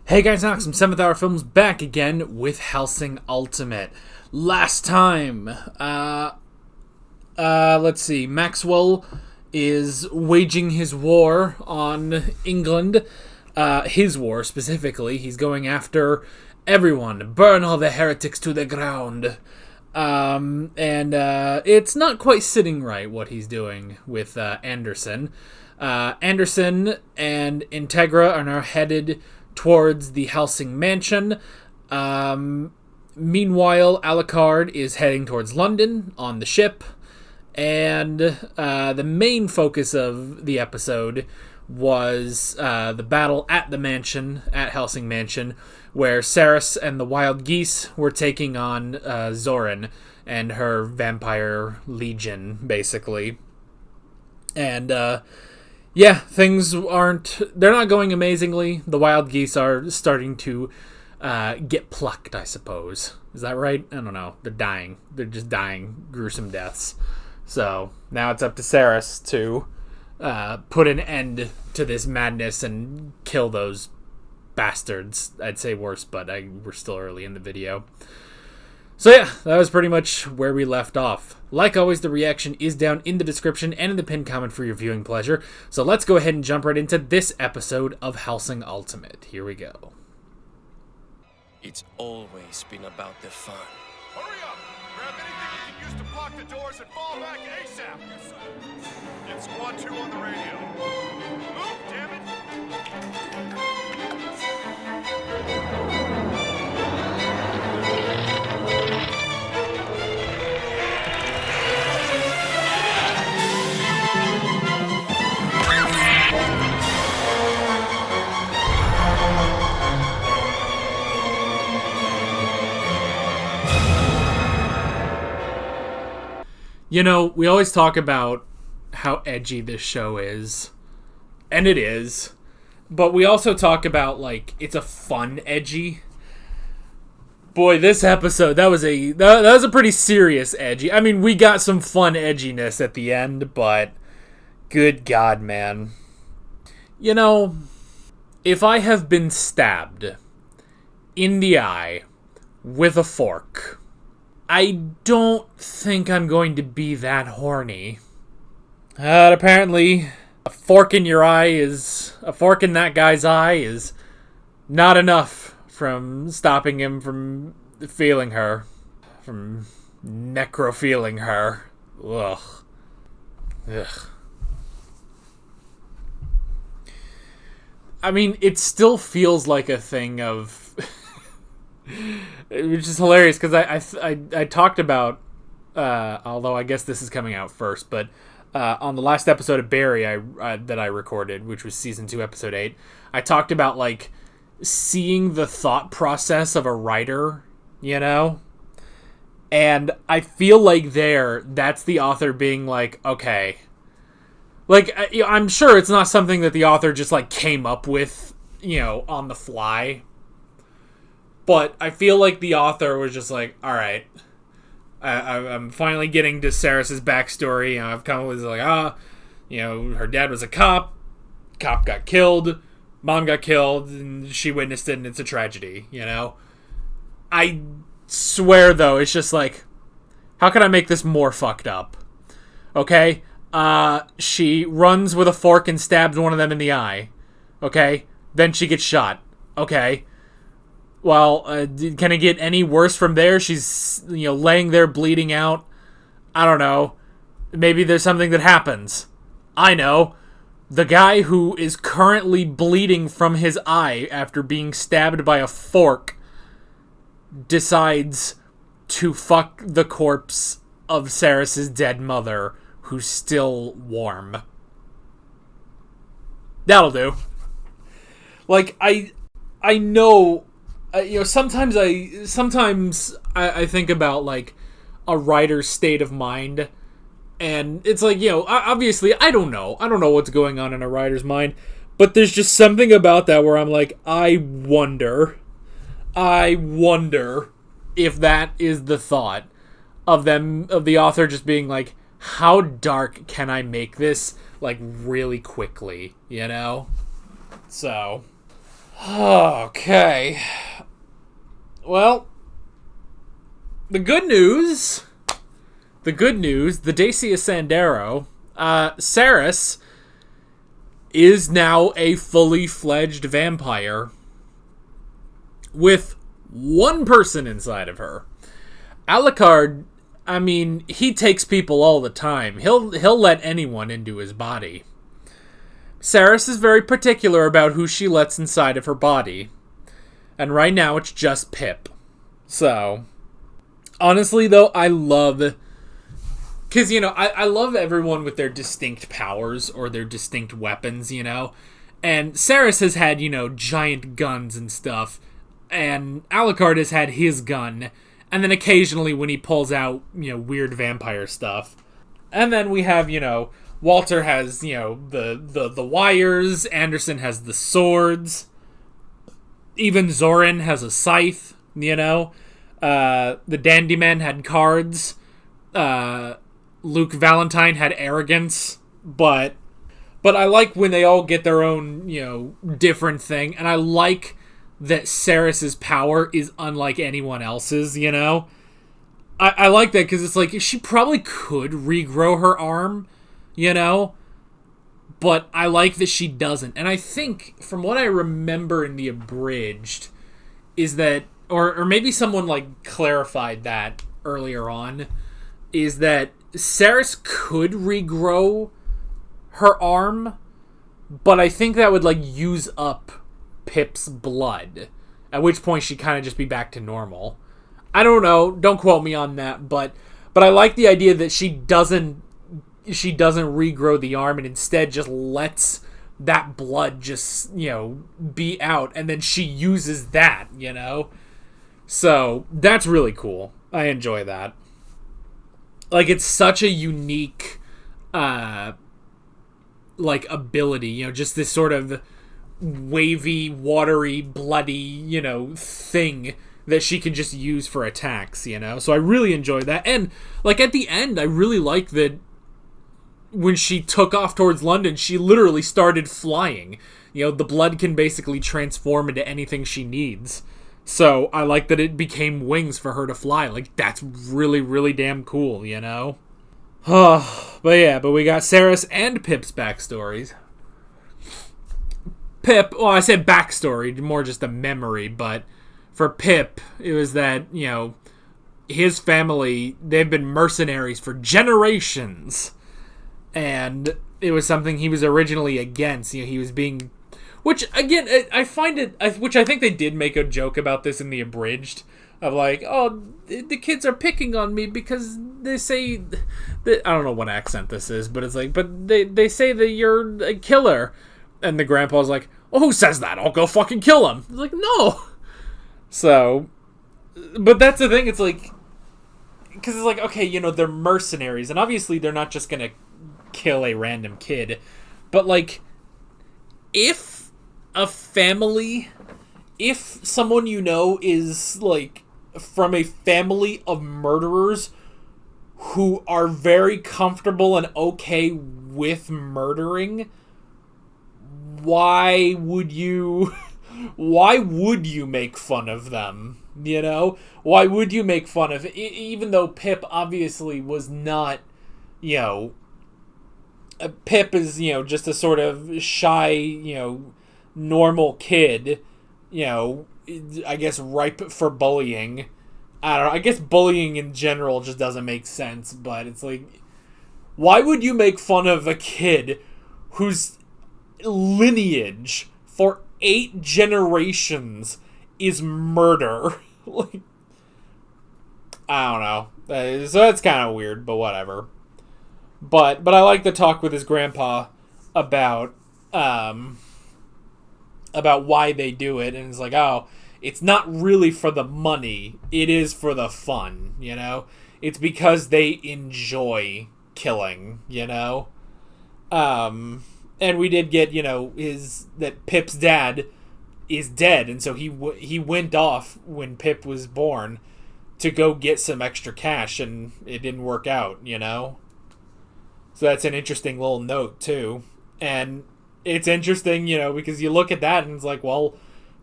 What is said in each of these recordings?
Hey guys, Knox from 7th Hour Films back again with Hellsing Ultimate. Last time, let's see, Maxwell is waging his war on England. His war specifically. He's going after everyone. Burn all the heretics to the ground. It's not quite sitting right what he's doing with Anderson. Anderson and Integra are now headed towards the Hellsing mansion. Meanwhile, Alucard is heading towards London on the ship. And the main focus of the episode was the battle at the mansion, at Hellsing Mansion, where Saris and the Wild Geese were taking on Zorin and her vampire legion, basically. And things they're not going amazingly. The Wild Geese are starting to get plucked, I suppose. Is that right? I don't know. They're dying. They're just dying gruesome deaths. So now it's up to Saris to put an end to this madness and kill those bastards. I'd say worse, but we're still early in the video. So yeah, that was pretty much where we left off. Like always, the reaction is down in the description and in the pinned comment for your viewing pleasure. So let's go ahead and jump right into this episode of Hellsing Ultimate. Here we go. It's always been about the fun. Hurry up! Grab anything you can use to block the doors and fall back ASAP! Get Squad 2 on the radio. Move, damn it! You know, we always talk about how edgy this show is. And it is. But we also talk about, like, it's a fun edgy. Boy, this episode, that was a pretty serious edgy. I mean, we got some fun edginess at the end, but good God, man. You know, if I have been stabbed in the eye with a fork, I don't think I'm going to be that horny. Apparently, a fork in that guy's eye is not enough from stopping him from feeling her. From necrophiling her. Ugh. I mean, it still feels like a thing of... Which is hilarious, because I talked about, although I guess this is coming out first, but on the last episode of Barry that I recorded, which was Season 2, Episode 8, I talked about, like, seeing the thought process of a writer, you know? And I feel like that's the author being like, okay. Like, I'm sure it's not something that the author just, like, came up with, you know, on the fly. But I feel like the author was just like, all right, I'm finally getting to Saris's backstory. I've come up with like, her dad was a cop got killed, mom got killed, and she witnessed it, and it's a tragedy, you know? I swear, though, it's just like, how can I make this more fucked up? Okay? She runs with a fork and stabs one of them in the eye. Okay? Then she gets shot. Okay? Well, can it get any worse from there? She's, laying there bleeding out. I don't know. Maybe there's something that happens. I know. The guy who is currently bleeding from his eye after being stabbed by a fork decides to fuck the corpse of Saris's dead mother, who's still warm. That'll do. Like, I know... sometimes I think about, like, a writer's state of mind, and it's like, obviously, I don't know what's going on in a writer's mind, but there's just something about that where I'm like, I wonder if that is the thought of the author just being like, how dark can I make this, like, really quickly, you know? So... Okay. Well, the good news, the Dacia Sandero, Saris is now a fully fledged vampire with one person inside of her. Alucard, I mean, he takes people all the time. He'll let anyone into his body. Saris is very particular about who she lets inside of her body. And right now it's just Pip. So, honestly though, I love... Because, I love everyone with their distinct powers or their distinct weapons, And Saris has had, giant guns and stuff. And Alucard has had his gun. And then occasionally when he pulls out, weird vampire stuff. And then we have, Walter has, the wires. Anderson has the swords. Even Zorin has a scythe, The Dandy Man had cards. Luke Valentine had arrogance. But I like when they all get their own, different thing. And I like that Saris's power is unlike anyone else's, I like that because it's like she probably could regrow her arm, but I like that she doesn't. And I think from what I remember in the abridged is that, or maybe someone like clarified that earlier on, is that Saris could regrow her arm, but I think that would like use up Pip's blood, at which point she'd kind of just be back to normal. I don't know, don't quote me on that, but I like the idea that she doesn't regrow the arm and instead just lets that blood just, be out, and then she uses that, So, that's really cool. I enjoy that. Like, it's such a unique, ability, just this sort of wavy, watery, bloody, thing that she can just use for attacks, So I really enjoy that. And, at the end, I really like that when she took off towards London, she literally started flying. The blood can basically transform into anything she needs. So I like that it became wings for her to fly. That's really, really damn cool, But we got Saris and Pip's backstories. Pip, well, I said backstory, more just a memory, but for Pip, it was that, his family, they've been mercenaries for generations. And it was something he was originally against. He was being... Which, again, I find it... Which I think they did make a joke about this in the abridged. Of the kids are picking on me because they say... I don't know what accent this is, but it's but they say that you're a killer. And the grandpa's like, oh, who says that? I'll go fucking kill him. It's no. So... But that's the thing, it's because it's okay, they're mercenaries. And obviously they're not just gonna kill a random kid, but if a family, if someone is from a family of murderers who are very comfortable and okay with murdering, why would you make fun of them? Why would you make fun of even though Pip obviously was not, Pip is, just a sort of shy, normal kid, I guess ripe for bullying. I don't know, I guess bullying in general just doesn't make sense, but it's why would you make fun of a kid whose lineage for 8 generations is murder? I don't know. So that's kind of weird, but whatever. But I like the talk with his grandpa about why they do it, and it's it's not really for the money, it is for the fun, It's because they enjoy killing, And we did get, that Pip's dad is dead, and so he went off when Pip was born to go get some extra cash, and it didn't work out, So that's an interesting little note, too. And it's interesting, because you look at that and it's well,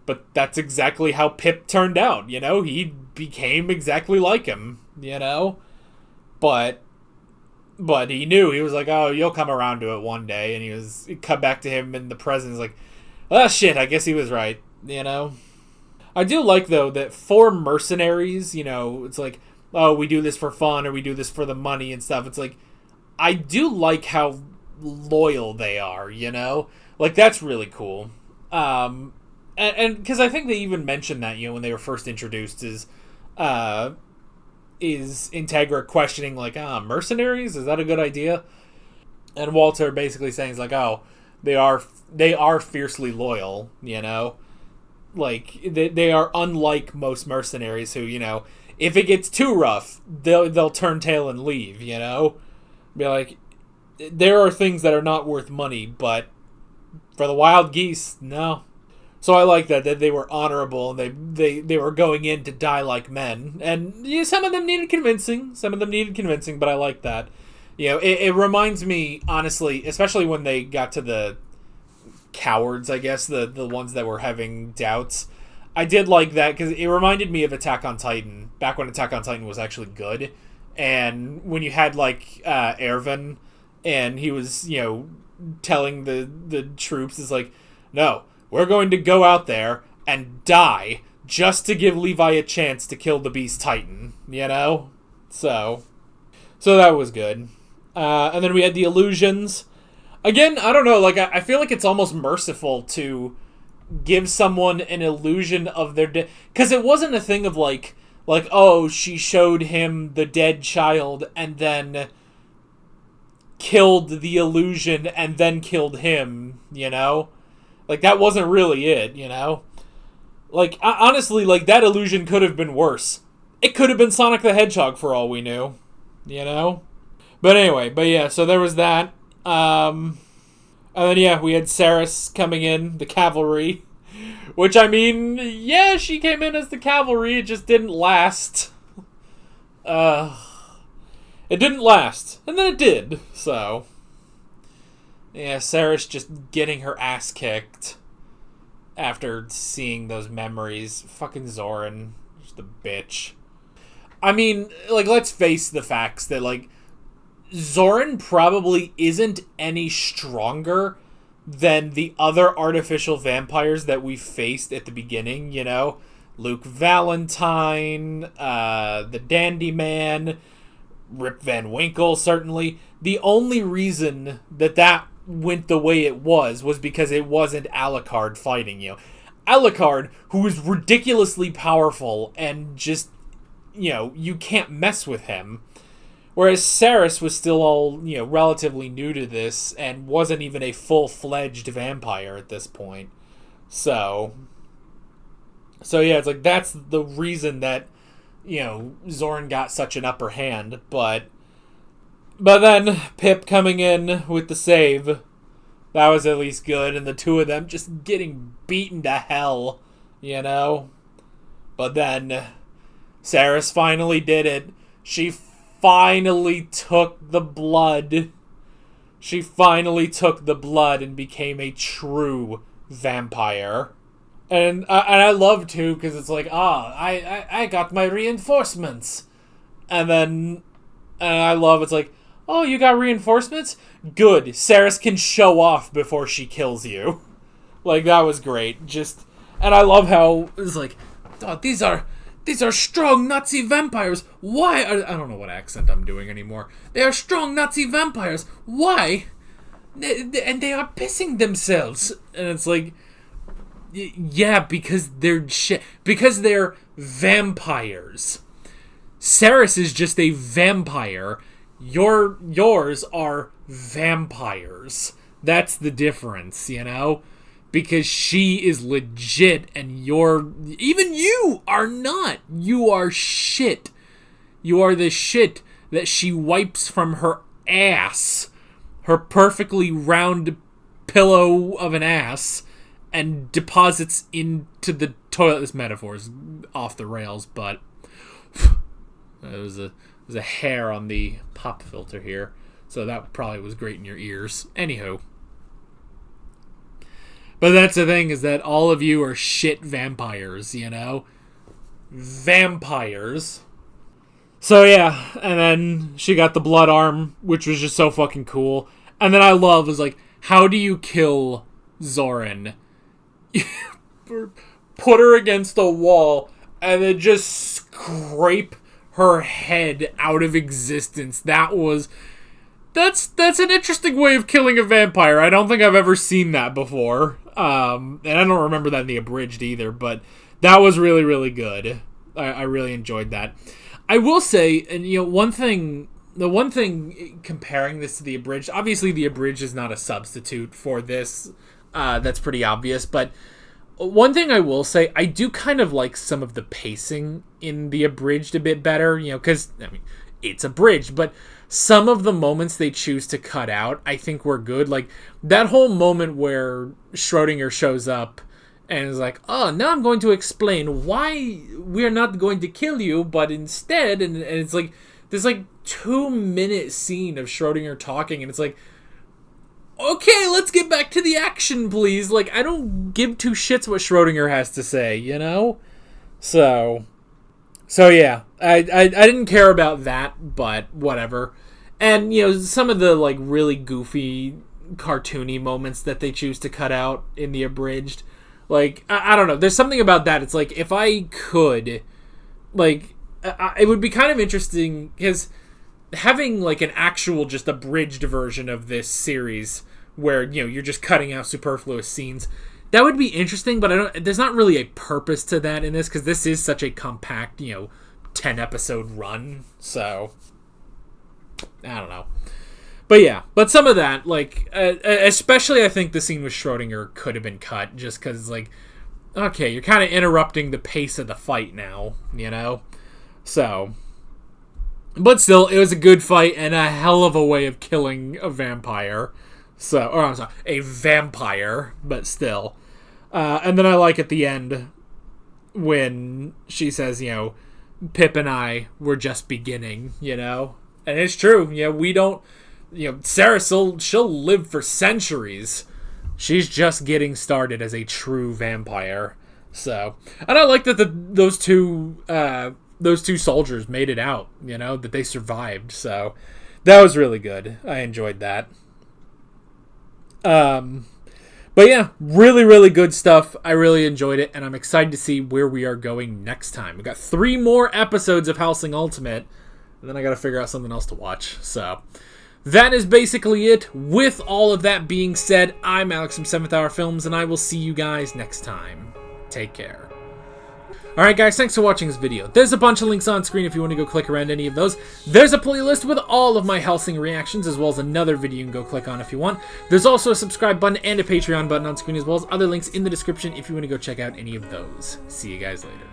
But that's exactly how Pip turned out, you know? He became exactly like him, you know? But he knew. He was like, oh, you'll come around to it one day. And he'd come back to him in the present. He's like, oh, shit, I guess he was right, you know? I do like, though, that for mercenaries, you know, it's like, oh, we do this for fun or we do this for the money and stuff. It's like, I do like how loyal they are, you know? Like, that's really cool. And because I think they even mentioned that, you know, when they were first introduced, is Integra questioning, like, mercenaries? Is that a good idea? And Walter basically saying, like, oh, they are fiercely loyal, you know? Like, they are unlike most mercenaries who, you know, if it gets too rough, they'll turn tail and leave, you know? Be like, there are things that are not worth money, but for the wild geese, no. So I like that they were honorable and they were going in to die like men. And yeah, some of them needed convincing, but I like that. You know, it reminds me, honestly, especially when they got to the cowards, I guess, the ones that were having doubts. I did like that because it reminded me of Attack on Titan, back when Attack on Titan was actually good. And when you had, like, Erwin, and he was, you know, telling the troops, is like, no, we're going to go out there and die just to give Levi a chance to kill the Beast Titan, you know? So that was good. And then we had the illusions. Again, I don't know, like, I feel like it's almost merciful to give someone an illusion of their dead, because it wasn't a thing of like, oh, she showed him the dead child and then killed the illusion and then killed him, you know? Like, that wasn't really it, you know? Like, honestly, like, that illusion could have been worse. It could have been Sonic the Hedgehog for all we knew, you know? But anyway, yeah, so there was that. And then, yeah, we had Saris coming in, the cavalry. Which, I mean, yeah, she came in as the cavalry, it just didn't last. It didn't last. And then it did, so. Yeah, Saris just getting her ass kicked after seeing those memories. Fucking Zoran, just a bitch. I mean, like, let's face the facts that, like, Zoran probably isn't any stronger than the other artificial vampires that we faced at the beginning, you know? Luke Valentine, the Dandy Man, Rip Van Winkle, certainly. The only reason that went the way it was because it wasn't Alucard fighting you. Alucard, who is ridiculously powerful and just, you know, you can't mess with him. Whereas Saris was still all, you know, relatively new to this and wasn't even a full-fledged vampire at this point. So yeah, it's like that's the reason that, you know, Zoran got such an upper hand. But then Pip coming in with the save, that was at least good. And the two of them just getting beaten to hell, you know? But then Saris finally did it. She finally took the blood. She finally took the blood and became a true vampire. And I love, too, because it's like, I got my reinforcements. And I love, it's like, oh, you got reinforcements? Good. Saris can show off before she kills you. Like, that was great. And I love how it's like, oh, these are strong Nazi vampires. Why? I don't know what accent I'm doing anymore. They are strong Nazi vampires. Why? And they are pissing themselves. And it's like, yeah, because they're because they're vampires. Saris is just a vampire. Yours are vampires. That's the difference, you know? Because she is legit and even you are not. You are shit. You are the shit that she wipes from her ass. Her perfectly round pillow of an ass and deposits into the toilet. This metaphor is off the rails, but there's a hair on the pop filter here. So that probably was great in your ears. Anywho. But that's the thing, is that all of you are shit vampires, you know? Vampires. So yeah, and then she got the blood arm, which was just so fucking cool. And then I love is like, how do you kill Zoran? Put her against a wall and then just scrape her head out of existence. That's an interesting way of killing a vampire. I don't think I've ever seen that before. And I don't remember that in the abridged either, but that was really, really good. I really enjoyed that. I will say, and the one thing comparing this to the abridged, obviously the abridged is not a substitute for this. That's pretty obvious, but one thing I will say, I do kind of like some of the pacing in the abridged a bit better, because, it's abridged, but some of the moments they choose to cut out, I think were good. Like, that whole moment where Schrodinger shows up and is like, oh, now I'm going to explain why we're not going to kill you, but instead, and it's like, this 2-minute scene of Schrodinger talking, and it's like, okay, let's get back to the action, please. Like, I don't give two shits what Schrodinger has to say, So yeah, I didn't care about that, but whatever. And, some of the, really goofy, cartoony moments that they choose to cut out in the abridged, I don't know. There's something about that. It's like, if I could, it would be kind of interesting, because having, an actual just abridged version of this series where, you're just cutting out superfluous scenes, that would be interesting, but there's not really a purpose to that in this, because this is such a compact, 10-episode run, so I don't know. But yeah, but some of that, especially I think the scene with Schrodinger could have been cut, just because, okay, you're kind of interrupting the pace of the fight now, So, but still, it was a good fight and a hell of a way of killing a vampire. I'm sorry, a vampire, but still. And then I like at the end when she says, Pip and I were just beginning, And it's true, we don't, Sarah, she'll live for centuries. She's just getting started as a true vampire. So, and I like that those two soldiers made it out, that they survived. So, that was really good. I enjoyed that. But yeah, really, really good stuff. I really enjoyed it, and I'm excited to see where we are going next time. We got 3 more episodes of Hellsing Ultimate, and then I gotta figure out something else to watch. So, that is basically it. With all of that being said, I'm Alex from 7th Hour Films, and I will see you guys next time. Take care. Alright guys, thanks for watching this video. There's a bunch of links on screen if you want to go click around any of those. There's a playlist with all of my Hellsing reactions, as well as another video you can go click on if you want. There's also a subscribe button and a Patreon button on screen, as well as other links in the description if you want to go check out any of those. See you guys later.